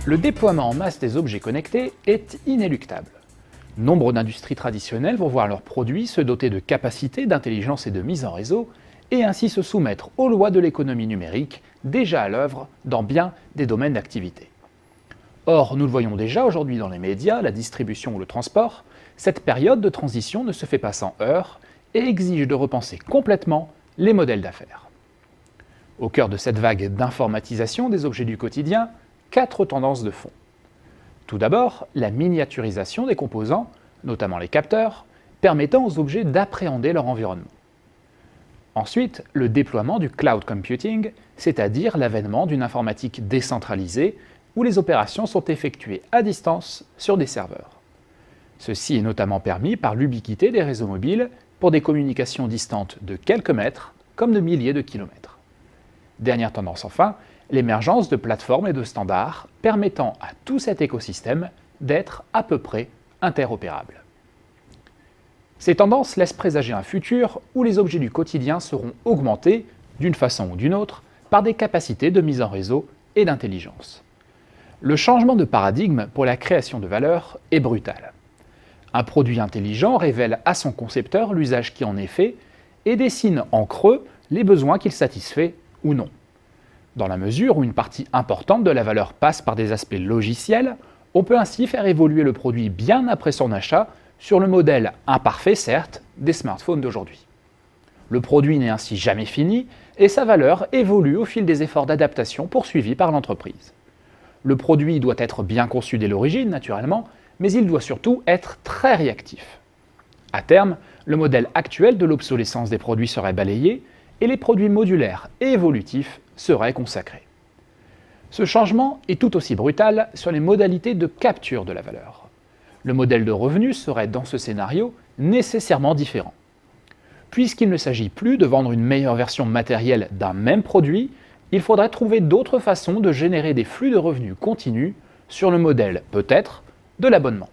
Le déploiement en masse des objets connectés est inéluctable. Nombre d'industries traditionnelles vont voir leurs produits se doter de capacités d'intelligence et de mise en réseau, et ainsi se soumettre aux lois de l'économie numérique, déjà à l'œuvre dans bien des domaines d'activité. Or, nous le voyons déjà aujourd'hui dans les médias, la distribution ou le transport, cette période de transition ne se fait pas sans heurts et exige de repenser complètement les modèles d'affaires. Au cœur de cette vague d'informatisation des objets du quotidien, 4 tendances de fond. Tout d'abord, la miniaturisation des composants, notamment les capteurs, permettant aux objets d'appréhender leur environnement. Ensuite, le déploiement du cloud computing, c'est-à-dire l'avènement d'une informatique décentralisée où les opérations sont effectuées à distance sur des serveurs. Ceci est notamment permis par l'ubiquité des réseaux mobiles pour des communications distantes de quelques mètres comme de milliers de kilomètres. Dernière tendance enfin, l'émergence de plateformes et de standards permettant à tout cet écosystème d'être à peu près interopérable. Ces tendances laissent présager un futur où les objets du quotidien seront augmentés, d'une façon ou d'une autre, par des capacités de mise en réseau et d'intelligence. Le changement de paradigme pour la création de valeur est brutal. Un produit intelligent révèle à son concepteur l'usage qui en est fait et dessine en creux les besoins qu'il satisfait ou non. Dans la mesure où une partie importante de la valeur passe par des aspects logiciels, on peut ainsi faire évoluer le produit bien après son achat sur le modèle imparfait certes des smartphones d'aujourd'hui. Le produit n'est ainsi jamais fini et sa valeur évolue au fil des efforts d'adaptation poursuivis par l'entreprise. Le produit doit être bien conçu dès l'origine, naturellement, mais il doit surtout être très réactif. À terme, le modèle actuel de l'obsolescence des produits serait balayé et les produits modulaires et évolutifs seraient consacrés. Ce changement est tout aussi brutal sur les modalités de capture de la valeur. Le modèle de revenu serait dans ce scénario nécessairement différent. Puisqu'il ne s'agit plus de vendre une meilleure version matérielle d'un même produit, il faudrait trouver d'autres façons de générer des flux de revenus continus sur le modèle, peut-être, de l'abonnement.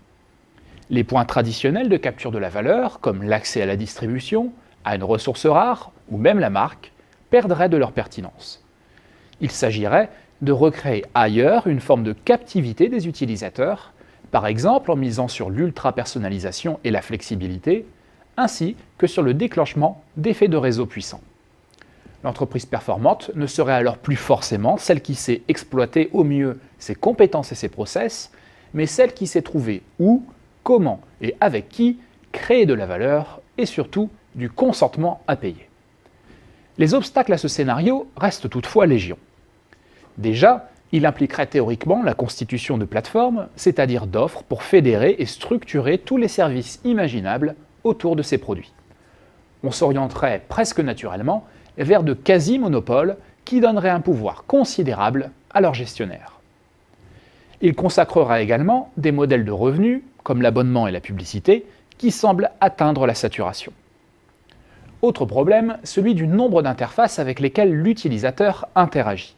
Les points traditionnels de capture de la valeur, comme l'accès à la distribution, à une ressource rare ou même la marque, perdraient de leur pertinence. Il s'agirait de recréer ailleurs une forme de captivité des utilisateurs, par exemple en misant sur l'ultra-personnalisation et la flexibilité, ainsi que sur le déclenchement d'effets de réseau puissants. L'entreprise performante ne serait alors plus forcément celle qui sait exploiter au mieux ses compétences et ses process, mais celle qui sait trouver où, comment et avec qui créer de la valeur et surtout du consentement à payer. Les obstacles à ce scénario restent toutefois légion. Déjà, il impliquerait théoriquement la constitution de plateformes, c'est-à-dire d'offres pour fédérer et structurer tous les services imaginables autour de ces produits. On s'orienterait presque naturellement vers de quasi-monopoles qui donneraient un pouvoir considérable à leurs gestionnaires. Il consacrera également des modèles de revenus, comme l'abonnement et la publicité, qui semblent atteindre la saturation. Autre problème, celui du nombre d'interfaces avec lesquelles l'utilisateur interagit.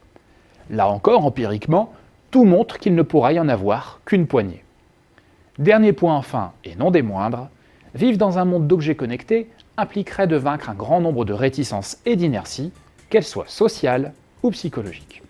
Là encore, empiriquement, tout montre qu'il ne pourra y en avoir qu'une poignée. Dernier point enfin, et non des moindres, vivre dans un monde d'objets connectés impliquerait de vaincre un grand nombre de réticences et d'inerties, qu'elles soient sociales ou psychologiques.